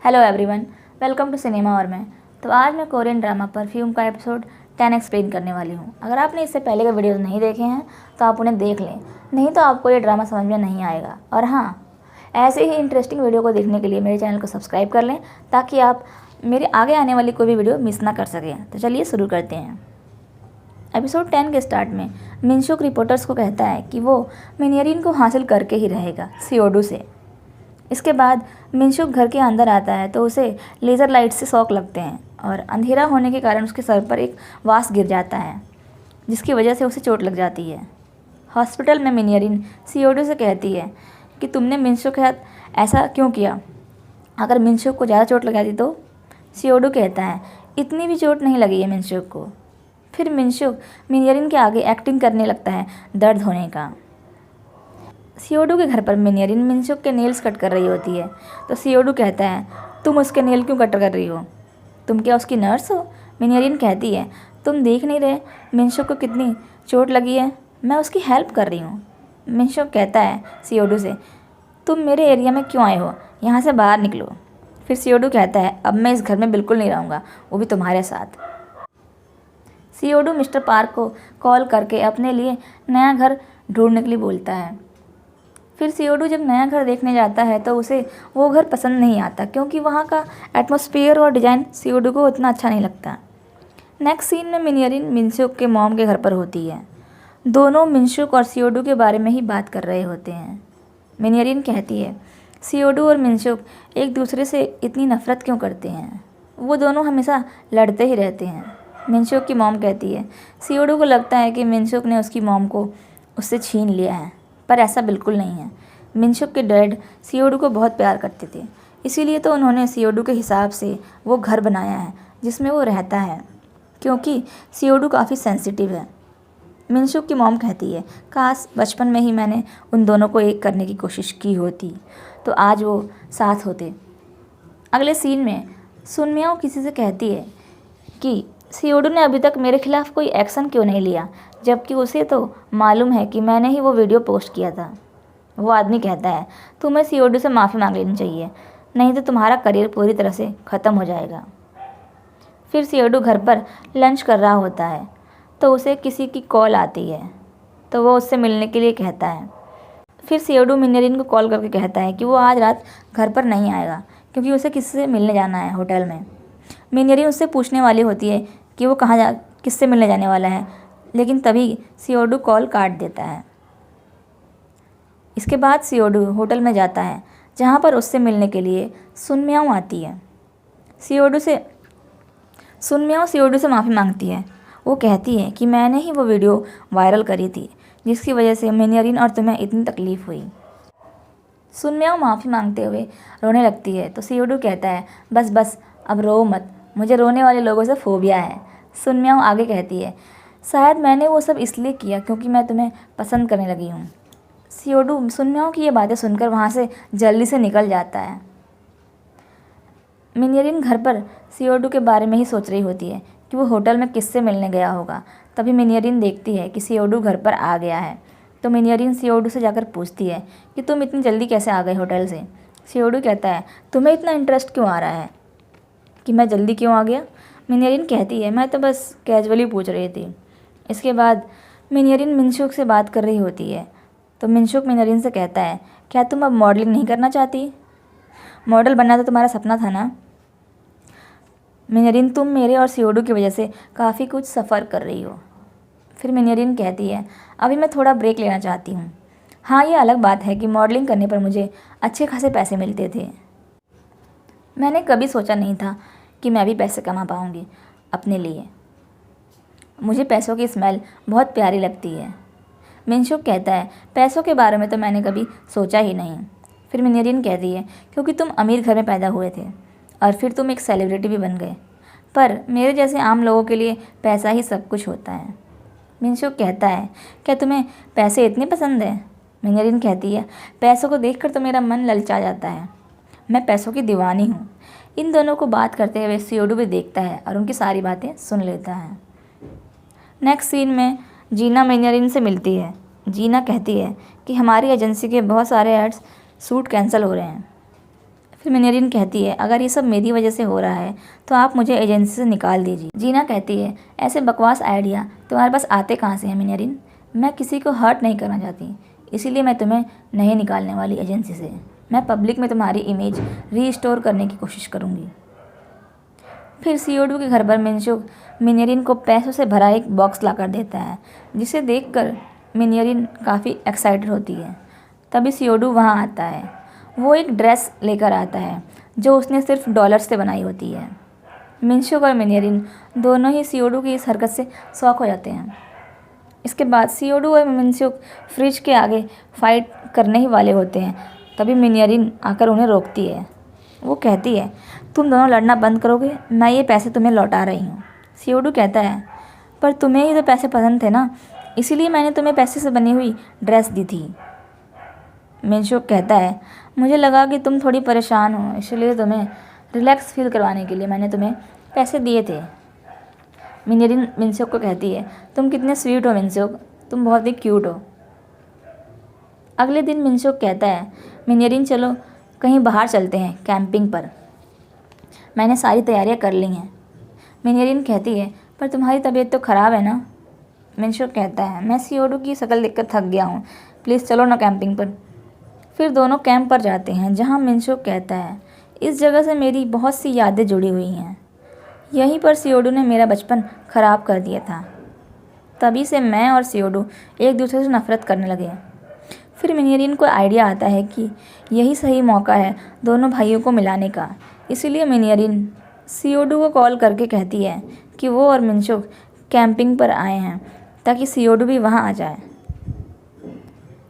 Hello everyone, welcome to cinema और मैं। तो आज मैं कोरियन ड्रामा परफ्यूम का एपिसोड 10 एक्सप्लेन करने वाली हूँ। अगर आपने इससे पहले के वीडियोस नहीं देखे हैं तो आप उन्हें देख लें, नहीं तो आपको ये ड्रामा समझ में नहीं आएगा। और हाँ, ऐसे ही इंटरेस्टिंग वीडियो को देखने के लिए मेरे चैनल को सब्सक्राइब कर लें ताकि आप मेरे आगे आने वाली कोई भी वीडियो मिस ना कर सकें। तो चलिए शुरू करते हैं। एपिसोड 10 के स्टार्ट में मिनशुक रिपोर्टर्स को कहता है कि वो मिनयरिन को हासिल करके ही रहेगा सियोडू से। इसके बाद मिनशुक घर के अंदर आता है तो उसे लेज़र लाइट से शॉक लगते हैं और अंधेरा होने के कारण उसके सर पर एक वास गिर जाता है, जिसकी वजह से उसे चोट लग जाती है। हॉस्पिटल में मिनयरिन सियोडू से कहती है कि तुमने मिनशुक के साथ ऐसा क्यों किया, अगर मिनशुक को ज़्यादा चोट लगा दी तो। सियोडू कहता है इतनी भी चोट नहीं लगी है मिनशुक को। फिर मिनशुक मिनयरिन के आगे एक्टिंग करने लगता है दर्द होने का। सियोडू के घर पर मिनयरिन मिनशुक के नेल्स कट कर रही होती है तो सियोडू कहता है तुम उसके नेल क्यों कट कर रही हो, तुम क्या उसकी नर्स हो। मिनयरिन कहती है तुम देख नहीं रहे मिनशुक को कितनी चोट लगी है, मैं उसकी हेल्प कर रही हूँ। मिनशुक कहता है सियोडू से तुम मेरे एरिया में क्यों आए हो, यहाँ से बाहर निकलो। फिर सियोडू कहता है अब मैं इस घर में बिल्कुल नहीं रहूँगा, वो भी तुम्हारे साथ। सियोडू मिस्टर पार्क को कॉल करके अपने लिए नया घर ढूंढने के लिए बोलता है। फिर सियोडू जब नया घर देखने जाता है तो उसे वो घर पसंद नहीं आता, क्योंकि वहाँ का एटमॉस्फेयर और डिज़ाइन सियोडू को उतना अच्छा नहीं लगता। नेक्स्ट सीन में मिनयरिन मिनशुक के मॉम के घर पर होती है। दोनों मिनशुक और सियोडू के बारे में ही बात कर रहे होते हैं। मिनयरिन कहती है सियोडू और मिनशुक एक दूसरे से इतनी नफरत क्यों करते हैं, वो दोनों हमेशा लड़ते ही रहते हैं। मिनशुक की मॉम कहती है सियोडू को लगता है कि मिनशुक ने उसकी मॉम को उससे छीन लिया है, पर ऐसा बिल्कुल नहीं है। मिनशुक के डैड सियोडू को बहुत प्यार करते थे, इसीलिए तो उन्होंने सियोडू के हिसाब से वो घर बनाया है जिसमें वो रहता है, क्योंकि सियोडू काफ़ी सेंसिटिव है। मिनशुक की मॉम कहती है काश बचपन में ही मैंने उन दोनों को एक करने की कोशिश की होती तो आज वो साथ होते। अगले सीन में सुनमियाओ किसी से कहती है कि सियोडू ने अभी तक मेरे खिलाफ़ कोई एक्शन क्यों नहीं लिया, जबकि उसे तो मालूम है कि मैंने ही वो वीडियो पोस्ट किया था। वो आदमी कहता है तुम्हें सियोडू से माफ़ी मांग लेनी चाहिए, नहीं तो तुम्हारा करियर पूरी तरह से ख़त्म हो जाएगा। फिर सियोडू घर पर लंच कर रहा होता है तो उसे किसी की कॉल आती है तो वो उससे मिलने के लिए कहता है। फिर सियोडू मिनयरिन को कॉल करके कहता है कि वो आज रात घर पर नहीं आएगा क्योंकि उसे किसी से मिलने जाना है होटल में। मिनयरिन उससे पूछने वाली होती है कि वो किससे मिलने जाने वाला है, लेकिन तभी सियोडू कॉल काट देता है। इसके बाद सियोडू होटल में जाता है जहाँ पर उससे मिलने के लिए सुनमियाओ आती है। सुनमियाओ सियोडू से माफ़ी मांगती है। वो कहती है कि मैंने ही वो वीडियो वायरल करी थी जिसकी वजह से मिनयरिन और तुम्हें इतनी तकलीफ़ हुई। सुनमियाओ माफ़ी मांगते हुए रोने लगती है तो सियोडू कहता है बस बस अब रो मत, मुझे रोने वाले लोगों से फोबिया है। सुनमियाओ आगे कहती है शायद मैंने वो सब इसलिए किया क्योंकि मैं तुम्हें पसंद करने लगी हूँ। सियोडू सुनमियाओ की ये बातें सुनकर वहाँ से जल्दी से निकल जाता है। मिनयरिन घर पर सियोडू के बारे में ही सोच रही होती है कि वो होटल में किससे मिलने गया होगा। तभी मिनयरिन देखती है कि सियोडू घर पर आ गया है तो मिनयरिन सियोडू से जाकर पूछती है कि तुम इतनी जल्दी कैसे आ गए होटल से। सियोडू कहता है तुम्हें इतना इंटरेस्ट क्यों आ रहा है कि मैं जल्दी क्यों आ गया। मिनयरिन कहती है मैं तो बस कैजुअली पूछ रही थी। इसके बाद मिनयरिन मिनशुक से बात कर रही होती है तो मिनशुक मिनयरिन से कहता है क्या तुम अब मॉडलिंग नहीं करना चाहती, मॉडल बनना तो तुम्हारा सपना था ना। मिनयरिन तुम मेरे और सियोडू की वजह से काफ़ी कुछ सफ़र कर रही हो। फिर मिनयरिन कहती है अभी मैं थोड़ा ब्रेक लेना चाहती हूँ। हाँ, ये अलग बात है कि मॉडलिंग करने पर मुझे अच्छे खासे पैसे मिलते थे, मैंने कभी सोचा नहीं था कि मैं भी पैसे कमा पाऊँगी अपने लिए, मुझे पैसों की स्मेल बहुत प्यारी लगती है। मिनशुक कहता है पैसों के बारे में तो मैंने कभी सोचा ही नहीं। फिर मिनयरिन कहती है क्योंकि तुम अमीर घर में पैदा हुए थे और फिर तुम एक सेलिब्रिटी भी बन गए, पर मेरे जैसे आम लोगों के लिए पैसा ही सब कुछ होता है। मिनशुक कहता है क्या तुम्हें पैसे इतने पसंद हैं। मिनयरिन कहती है पैसों को देखकर तो मेरा मन ललचा जाता है, मैं पैसों की दीवानी हूँ। इन दोनों को बात करते हुए सियोडू भी देखता है और उनकी सारी बातें सुन लेता है। नेक्स्ट सीन में जीना मिनयरिन से मिलती है। जीना कहती है कि हमारी एजेंसी के बहुत सारे एड्स शूट कैंसिल हो रहे हैं। फिर मिनरिन कहती है, अगर ये सब मेरी वजह से हो रहा है तो आप मुझे एजेंसी से निकाल दीजिए। जीना कहती है, ऐसे बकवास आइडिया तुम्हारे पास आते कहाँ से हैं मिनरिन? मैं किसी को हर्ट नहीं करना चाहती, इसीलिए मैं तुम्हें नहीं निकालने वाली एजेंसी से। मैं पब्लिक में तुम्हारी इमेज रीस्टोर करने की कोशिश करूँगी। फिर CO2 के घर पर मिनशुक मिनरिन को पैसों से भरा एक बॉक्स लाकर देता है, जिसे देखकर मिनरिन काफ़ी एक्साइटेड होती है। तभी CO2 वहाँ आता है। वो एक ड्रेस लेकर आता है जो उसने सिर्फ डॉलर से बनाई होती है। मिनशुक और मिनरिन दोनों ही CO2 की इस हरकत से शॉक हो जाते हैं। इसके बाद CO2 और मिनशुक फ्रिज के आगे फाइट करने ही वाले होते हैं। तभी मिनरिन आकर उन्हें रोकती है। वो कहती है, तुम दोनों लड़ना बंद करोगे? मैं ये पैसे तुम्हें लौटा रही हूँ। CO2 कहता है, पर तुम्हें ही तो पैसे पसंद थे ना, इसीलिए मैंने तुम्हें पैसे से बनी हुई ड्रेस दी थी। मिनशुक कहता है, मुझे लगा कि तुम थोड़ी परेशान हो, इसलिए तुम्हें रिलैक्स फील करवाने के लिए मैंने तुम्हें पैसे दिए थे। मिनरिन मिनशुक को कहती है, तुम कितने स्वीट हो मिनशुक, तुम बहुत ही क्यूट हो। अगले दिन मिनशुक कहता है, मिनरिन चलो कहीं बाहर चलते हैं कैंपिंग पर, मैंने सारी तैयारियां कर ली हैं। मिनरिन कहती है, पर तुम्हारी तबीयत तो ख़राब है ना? मिनशुक कहता है, मैं CO2 की शक्ल देखकर थक गया हूँ, प्लीज़ चलो ना कैंपिंग पर। फिर दोनों कैंप पर जाते हैं, जहाँ मिनशुक कहता है, इस जगह से मेरी बहुत सी यादें जुड़ी हुई हैं। यहीं पर CO2 ने मेरा बचपन ख़राब कर दिया था। तभी से मैं और CO2 एक दूसरे से नफरत करने लगे। फिर मिनरिन को आइडिया आता है कि यही सही मौका है दोनों भाइयों को मिलाने का। इसीलिए मिनरिन CO2 को कॉल करके कहती है कि वो और मिनशुक कैंपिंग पर आए हैं ताकि CO2 भी वहाँ आ जाए।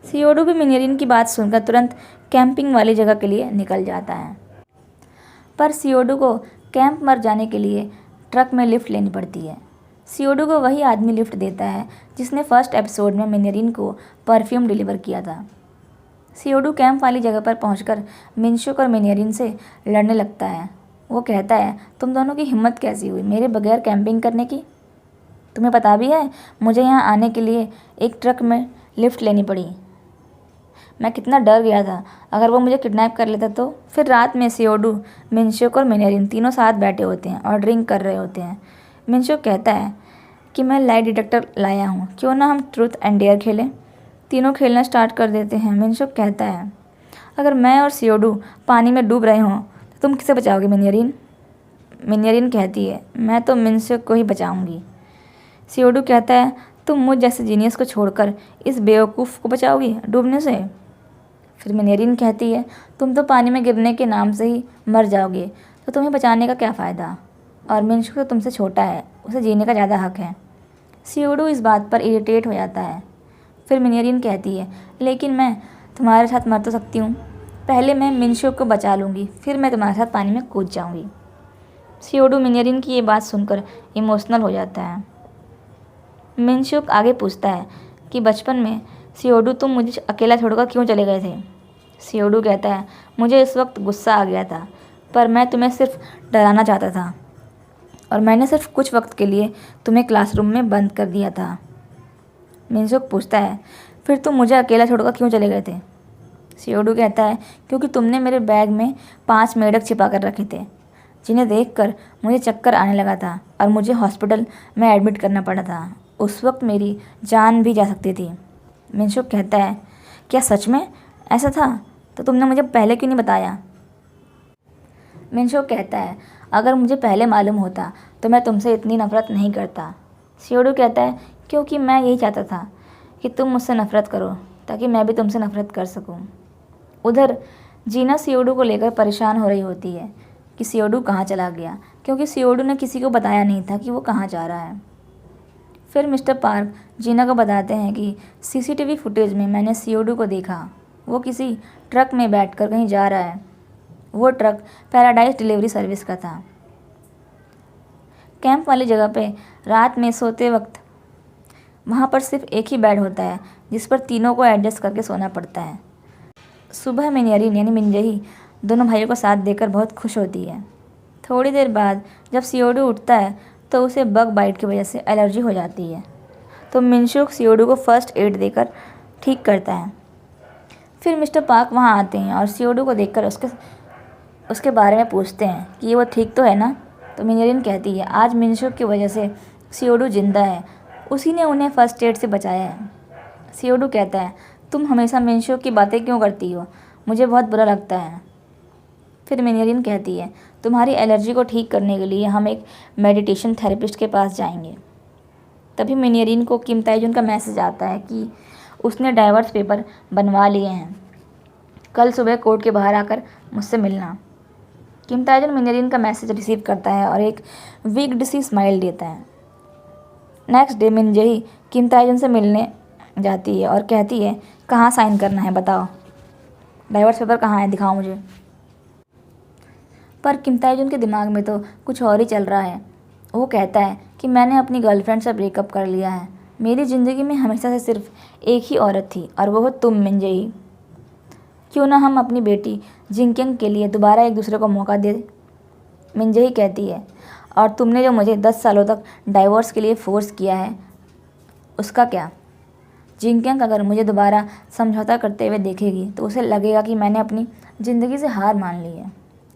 CO2 भी मिनरिन की बात सुनकर तुरंत कैंपिंग वाली जगह के लिए निकल जाता है। पर CO2 को कैंप पर जाने के लिए ट्रक में लिफ्ट लेनी पड़ती है। CO2 को वही आदमी लिफ्ट देता है जिसने फर्स्ट एपिसोड में मिनरिन को परफ्यूम डिलीवर किया था। CO2 कैंप वाली जगह पर पहुंचकर मिनशुक और मिनरिन से लड़ने लगता है। वो कहता है, तुम दोनों की हिम्मत कैसी हुई मेरे बगैर कैंपिंग करने की? तुम्हें पता भी है मुझे यहाँ आने के लिए एक ट्रक में लिफ्ट लेनी पड़ी। मैं कितना डर गया था अगर वो मुझे किडनैप कर लेता तो। फिर रात में CO2, मिनशुक और मिनरिन तीनों साथ बैठे होते हैं और ड्रिंक कर रहे होते हैं। मिनशुक कहता है कि मैं लाई डिटेक्टर लाया हूँ, क्यों ना हम ट्रूथ एंड डेयर खेलें। तीनों खेलना स्टार्ट कर देते हैं। मिनशुक कहता है, अगर मैं और CO2 पानी में डूब रहे हों तो तुम किसे बचाओगे मिनरिन? मिनरिन कहती है, मैं तो मिनशुक को ही बचाऊंगी। CO2 कहता है, तुम मुझ जैसे जीनियस को छोड़कर इस बेवकूफ़ को बचाओगी डूबने से? फिर मिनरिन कहती है, तुम तो पानी में गिरने के नाम से ही मर जाओगे, तो तुम्हें बचाने का क्या फ़ायदा? और मिनशुक तो तुमसे छोटा है, उसे जीने का ज़्यादा हक है। CO2 इस बात पर इरिटेट हो जाता है। फिर मिनरिन कहती है, लेकिन मैं तुम्हारे साथ मर तो सकती हूँ, पहले मैं मिनशुक को बचा लूँगी, फिर मैं तुम्हारे साथ पानी में कूद जाऊँगी। CO2 मिनरिन की ये बात सुनकर इमोशनल हो जाता है। मिनशुक आगे पूछता है कि बचपन में CO2 तुम मुझे अकेला छोड़कर क्यों चले गए थे? CO2 कहता है, मुझे इस वक्त गुस्सा आ गया था, पर मैं तुम्हें सिर्फ डराना चाहता था और मैंने सिर्फ कुछ वक्त के लिए तुम्हें क्लासरूम में बंद कर दिया था। मिनशुक पूछता है, फिर तुम मुझे अकेला छोड़कर क्यों चले गए थे? CO2 कहता है, क्योंकि तुमने मेरे बैग में 5 मेढक छिपा कर रखे थे, जिन्हें देखकर मुझे चक्कर आने लगा था और मुझे हॉस्पिटल में एडमिट करना पड़ा था। उस वक्त मेरी जान भी जा सकती थी। मिनशुक कहता है, क्या सच में ऐसा था? तो तुमने मुझे पहले क्यों नहीं बताया? मिनशुक कहता है, अगर मुझे पहले मालूम होता तो मैं तुमसे इतनी नफ़रत नहीं करता। CO2 कहता है, क्योंकि मैं यही चाहता था कि तुम मुझसे नफ़रत करो ताकि मैं भी तुमसे नफ़रत कर सकूं। उधर जीना CO2 को लेकर परेशान हो रही होती है कि CO2 कहाँ चला गया, क्योंकि CO2 ने किसी को बताया नहीं था कि वो कहाँ जा रहा है। फिर मिस्टर पार्क जीना को बताते हैं कि CCTV फुटेज में मैंने CO2 को देखा, वो किसी ट्रक में बैठकर कहीं जा रहा है। वो ट्रक पैराडाइज डिलीवरी सर्विस का था। कैंप वाली जगह पे रात में सोते वक्त वहाँ पर सिर्फ एक ही बेड होता है जिस पर तीनों को एडजस्ट करके सोना पड़ता है। सुबह मिनरिन यानी मिनजही दोनों भाइयों को साथ देकर बहुत खुश होती है। थोड़ी देर बाद जब CO2 उठता है तो उसे बग बाइट की वजह से एलर्जी हो जाती है, तो मिनशुक CO2 को फर्स्ट एड देकर ठीक करता है। फिर मिस्टर पार्क वहाँ आते हैं और CO2 को देखकर उसके बारे में पूछते हैं कि वो ठीक तो है ना। तो मिनरिन कहती है आज मिनशुक की वजह से सियोडू जिंदा है, उसी ने उन्हें फर्स्ट एड से बचाया है। सियोडू कहता है तुम हमेशा मिनशुक की बातें क्यों करती हो, मुझे बहुत बुरा लगता है। फिर मिनरिन कहती है तुम्हारी एलर्जी को ठीक करने के लिए हम एक मेडिटेशन थेरेपिस्ट के पास जाएंगे। तभी मिनरिन को किम ताएजुन का मैसेज आता है कि उसने डाइवोर्स पेपर बनवा लिए हैं, कल सुबह कोर्ट के बाहर आकर मुझसे मिलना। किम ताएजुन मिनरिन का मैसेज रिसीव करता है और एक वीक्ड सी स्माइल देता है। नेक्स्ट डे मिन जेही किम ताएजुन से मिलने जाती है और कहती है कहाँ साइन करना है बताओ, डाइवोर्स पेपर कहाँ है दिखाओ मुझे। पर किम ताएजुन के दिमाग में तो कुछ और ही चल रहा है। वो कहता है कि मैंने अपनी गर्लफ्रेंड से ब्रेकअप कर लिया है, मेरी ज़िंदगी में हमेशा से सिर्फ एक ही औरत थी और वो हो तुम मिन जेही। क्यों ना हम अपनी बेटी जिंगक्यांग के लिए दोबारा एक दूसरे को मौका दे। मिन जेही कहती है और तुमने जो मुझे 10 सालों तक डाइवोर्स के लिए फोर्स किया है उसका क्या। जिंगक्यांग अगर मुझे दोबारा समझौता करते हुए देखेगी तो उसे लगेगा कि मैंने अपनी ज़िंदगी से हार मान ली है,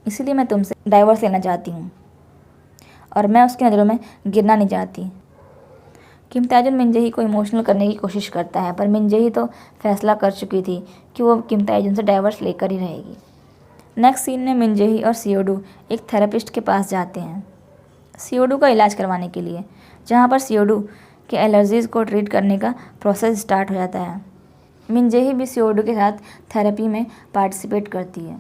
इसीलिए मैं तुमसे डाइवोर्स लेना चाहती हूँ और मैं उसकी नज़रों में गिरना नहीं चाहती। किम ताएजुन मिन जेही को इमोशनल करने की कोशिश करता है, पर मिन जेही तो फैसला कर चुकी थी कि वो किम ताएजुन से डाइवोर्स लेकर ही रहेगी। नेक्स्ट सीन में मिन जेही और सियोडू एक थेरेपिस्ट के पास जाते हैं सियोडू का इलाज करवाने के लिए, जहाँ पर सियोडू के एलर्जीज़ को ट्रीट करने का प्रोसेस स्टार्ट हो जाता है। मिन जेही भी सियोडू के साथ थेरेपी में पार्टिसिपेट करती है।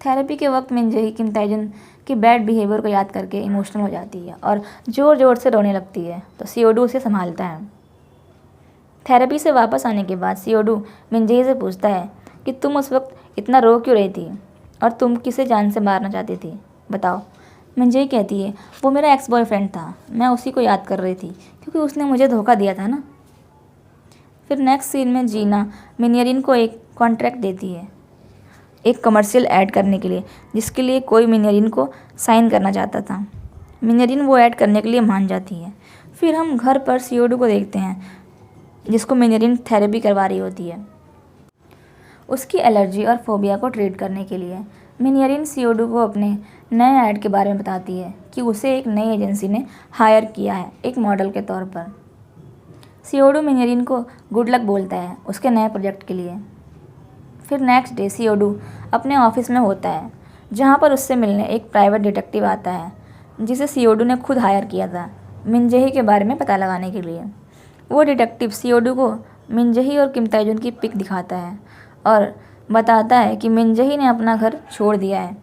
थेरेपी के वक्त मिन जेही किम ताएजुन की बैड बिहेवियर को याद करके इमोशनल हो जाती है और ज़ोर ज़ोर से रोने लगती है, तो सियोडू उसे संभालता है। थेरेपी से वापस आने के बाद सियोडू मिन जेही से पूछता है कि तुम उस वक्त इतना रो क्यों रही थी और तुम किसे जान से मारना चाहती थी बताओ। मिन जेही कहती है वो मेरा एक्स बॉयफ्रेंड था, मैं उसी को याद कर रही थी क्योंकि उसने मुझे धोखा दिया था ना। फिर नेक्स्ट सीन में जीना मिनरिन को एक कॉन्ट्रैक्ट देती है एक कमर्शियल ऐड करने के लिए, जिसके लिए कोई मिनरिन को साइन करना चाहता था। मिनरिन वो ऐड करने के लिए मान जाती है। फिर हम घर पर सियोडू को देखते हैं जिसको मिनरिन थेरेपी करवा रही होती है उसकी एलर्जी और फोबिया को ट्रीट करने के लिए। मिनरिन सियोडू को अपने नए ऐड के बारे में बताती है कि उसे एक नई एजेंसी ने हायर किया है एक मॉडल के तौर पर। सियोडू मिनरिन को गुड लक बोलता है उसके नए प्रोजेक्ट के लिए। फिर नेक्स्ट डे सियोडू अपने ऑफिस में होता है, जहाँ पर उससे मिलने एक प्राइवेट डिटेक्टिव आता है जिसे सियोडू ने खुद हायर किया था मिन जेही के बारे में पता लगाने के लिए। वो डिटेक्टिव सियोडू को मिन जेही और किम ताएजुन की पिक दिखाता है और बताता है कि मिन जेही ने अपना घर छोड़ दिया है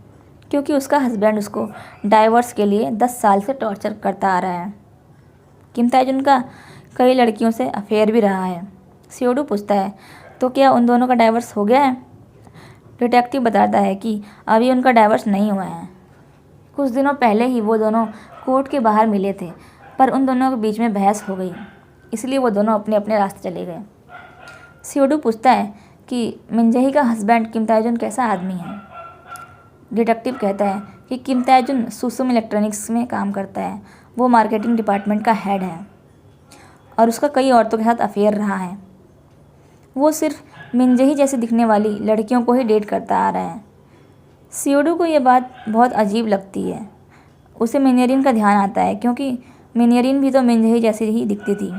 क्योंकि उसका हस्बैंड उसको डाइवोर्स के लिए 10 साल से टॉर्चर करता आ रहा है। किम ताएजुन का कई लड़कियों से अफेयर भी रहा है। सियोडू पूछता है तो क्या उन दोनों का डाइवोर्स हो गया है। डिटेक्टिव बताता है कि अभी उनका डाइवोर्स नहीं हुआ है, कुछ दिनों पहले ही वो दोनों कोर्ट के बाहर मिले थे, पर उन दोनों के बीच में बहस हो गई, इसलिए वो दोनों अपने अपने रास्ते चले गए। सियोडू पूछता है कि मिन जेही का हस्बैंड किम ताएजुन कैसा आदमी है। डिटेक्टिव कहता है कि किम ताएजुन सुसुम इलेक्ट्रॉनिक्स में काम करता है, वो मार्केटिंग डिपार्टमेंट का हेड है और उसका कई औरतों के साथ अफेयर रहा है। वो सिर्फ मिन जेही जैसे दिखने वाली लड़कियों को ही डेट करता आ रहा है। सियोडू को ये बात बहुत अजीब लगती है। उसे मिनरिन का ध्यान आता है क्योंकि मिनरिन भी तो मिन जेही जैसी ही दिखती थी।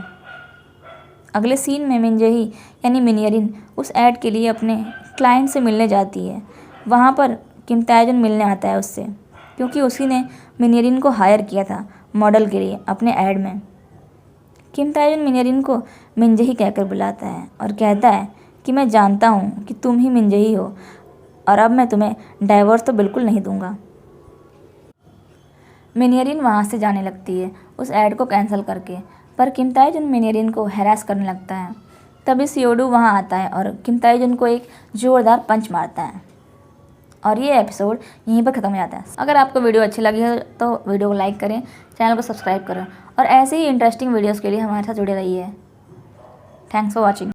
अगले सीन में मिन जेही यानी मिनरिन उस ऐड के लिए अपने क्लाइंट से मिलने जाती है। वहाँ पर किम ताएजुन मिलने आता है उससे क्योंकि उसी ने मिनरिन को हायर किया था मॉडल के लिए अपने ऐड में। किम ताएजुन मिनरिन को मिन जेही कहकर बुलाता है और कहता है कि मैं जानता हूँ कि तुम ही मिन जेही हो और अब मैं तुम्हें डाइवोर्स तो बिल्कुल नहीं दूंगा। मिनरिन वहाँ से जाने लगती है उस ऐड को कैंसिल करके, पर किम ताएजुन मिनरिन को हैरास करने लगता है। तभी सियोडू वहाँ आता है और किम ताएजुन को एक ज़ोरदार पंच मारता है और ये एपिसोड यहीं पर ख़त्म हो जाता है। अगर आपको वीडियो अच्छी लगी है तो वीडियो को लाइक करें, चैनल को सब्सक्राइब करें और ऐसे ही इंटरेस्टिंग वीडियोज़ के लिए हमारे साथ जुड़े रहिए। Thanks for watching.